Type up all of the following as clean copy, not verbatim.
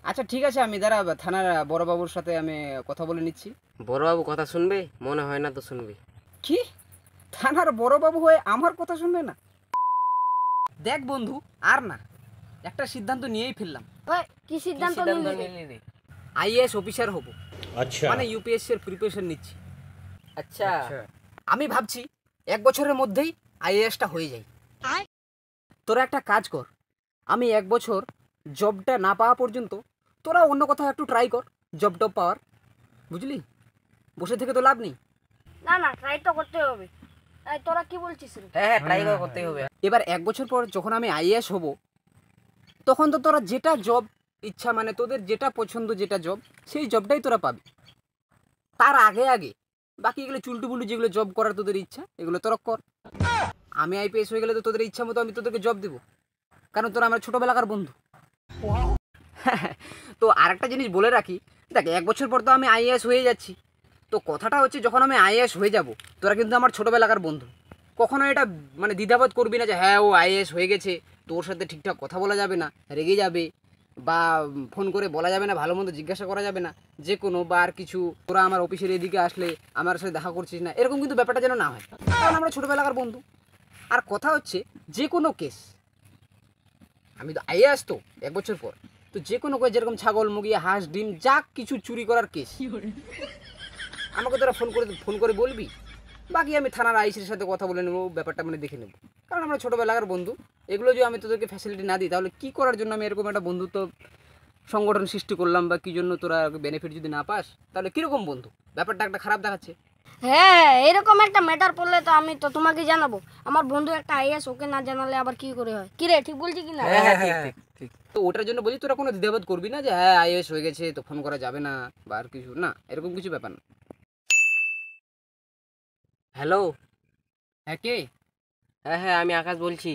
আচ্ছা ঠিক আছে, আমি দাঁড়া থানার বড়বাবুর সাথে আমি কথা বলে নিচ্ছি। বড়বাবু কথা শুনবে? মনে হয় না তো শুনবে। কি? থানার বড়বাবু হয়ে আমার কথা শুনবে না? দেখ বন্ধু, আর না, একটা সিদ্ধান্ত নিয়েই ফেললাম। ওই, কি সিদ্ধান্ত নিলি? রে? আইএএস অফিসার হব, अच्छा মানে ইউপিএসসি এর প্রিপারেশন নিচ্ছি। আচ্ছা, আমি ভাবছি 1 বছরের মধ্যেই আইএএসটা হয়ে যায়। তোরা একটা কাজ কর, আমি 1 বছর জবটা না পাওয়া পর্যন্ত তোরা অন্য কোথাও একটু ট্রাই কর জব টব পাওয়ার, বুঝলি? বসে থেকে তো লাভ নেই। না না, ট্রাই তো করতে হবে। এই, তোরা কি বলছিস রে? হ্যাঁ ট্রাই করতেই হবে। এবার 1 বছর পর যখন আমি আইএএস হব, তখন তো তোরা যেটা জব ইচ্ছা, মানে তোদের যেটা পছন্দ, যেটা জব, সেই জবটাই তোরা পাবি। তার আগে আগে বাকি এগুলো চুলটুবুলু যেগুলো জব করার তোদের ইচ্ছা, এগুলো তোরা কর। আমি আইপিএস হয়ে গেলে তো তোদের ইচ্ছা মতো আমি তোদেরকে জব দেবো, কারণ তোরা আমার ছোটোবেলাকার বন্ধু। তো আরেকটা জিনিস বলে রাখি, দেখ 1 বছর পর তো আমি আইএএস হয়ে যাচ্ছি, তো কথাটা হচ্ছে যখন আমি আইএএস হয়ে যাব, তোরা কিন্তু আমার ছোটোবেলাকার বন্ধু। কখনো এটা মানে দ্বিধাবোধ করবি না যে হ্যাঁ ও আইএএস হয়ে গেছে, তোর সাথে ঠিকঠাক কথা বলা যাবে না, রেগে যাবে, বা ফোন করে বলা যাবে না, ভালো মন্দ জিজ্ঞাসা করা যাবে না, যে কোনো বা আর কিছু, তোরা আমার অফিসের এদিকে আসলে আমার সাথে দেখা করছিস না, এরকম কিন্তু ব্যাপারটা যেন না হয়, কারণ আমরা ছোটোবেলাকার বন্ধু। আর কথা হচ্ছে যে কোনো কেস, আমি তো আইএএস তো 1 বছর পর, তো যে কোনো কেস, যেরকম ছাগল, মুরগি, হাঁস, ডিম, যা কিছু চুরি করার কেস, আমাকে তোরা ফোন করে বলবি। বাকি আমি থানার আইসির সাথে কথা বলে নেবো, ব্যাপারটা মানে দেখে নেবো, কারণ আমরা ছোটোবেলাকার বন্ধু। এগুলো যদি আমি তোদেরকে ফ্যাসিলিটি না দিই, তাহলে কী করার জন্য আমি এরকম একটা বন্ধুত্ব সংগঠন সৃষ্টি করলাম, বা কী জন্য তোরা বেনিফিট যদি না পাস, তাহলে কীরকম বন্ধু? ব্যাপারটা একটা খারাপ দেখাচ্ছে। হ্যাঁ, এরকম একটা ম্যাটার পড়লে তো আমি তো তোমাকে জানাবো। আমার বন্ধু একটা আইএস, ওকে না জানালে আবার কি করে হয়? কি রে, ঠিক বলছি কি না? হ্যাঁ ঠিক ঠিক ঠিক। তো ওটার জন্য বলছি, তোরা কোনো দ্বিধাবোধ করবি না যে হ্যাঁ আইএস হয়ে গেছে তো ফোন করা যাবে না বা আর কিছু না, এরকম কিছু ব্যাপার না। হ্যালো। হ্যাঁ কে? হ্যাঁ হ্যাঁ, আমি আকাশ বলছি।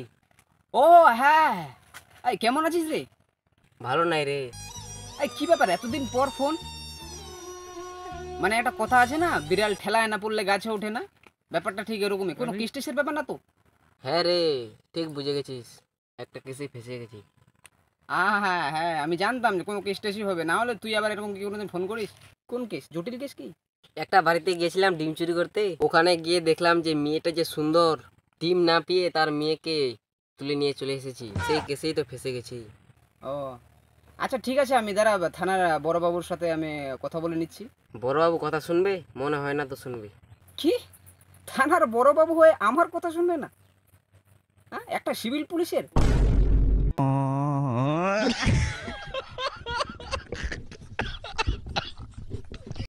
ও হ্যাঁ, এই কেমন আছিস রে? ভালো নাই রে। এই কী ব্যাপার, এতদিন পর ফোন? মানে একটা কথা আছে না, বিড়াল ঠেলায় না পড়লে গাছে ওঠে না, ব্যাপারটা ঠিক এরকমই। কোনো কেসটেসের ব্যাপার না তো? হ্যাঁ রে, ঠিক বুঝে গেছিস, একটা কেসেই ফেসে গেছি। হ্যাঁ হ্যাঁ, আমি জানতাম যে কোনো কেসটেসই হবে, না হলে তুই আবার এরকম কি কোনোদিন ফোন করিস? কোন কেস? জটিল কেস কি? একটা বাড়িতে গিয়েছিলাম ডিম চুরি করতে, ওখানে গিয়ে দেখলাম যে মেয়েটা যে সুন্দর, ডিম না পেয়ে তার মেয়েকে তুলে নিয়ে চলে এসেছি, সেই কেসেই তো ফেসে গেছি। ও আচ্ছা ঠিক আছে, আমি দাঁড়া থানার বড়বাবুর সাথে আমি কথা বলে নিচ্ছি। বড়বাবু কথা শুনবে? মনে হয় না তো শুনবে। কি? থানার বড়বাবু হয়ে আমার কথা শুনবে না? হ্যাঁ, একটা সিভিল পুলিশের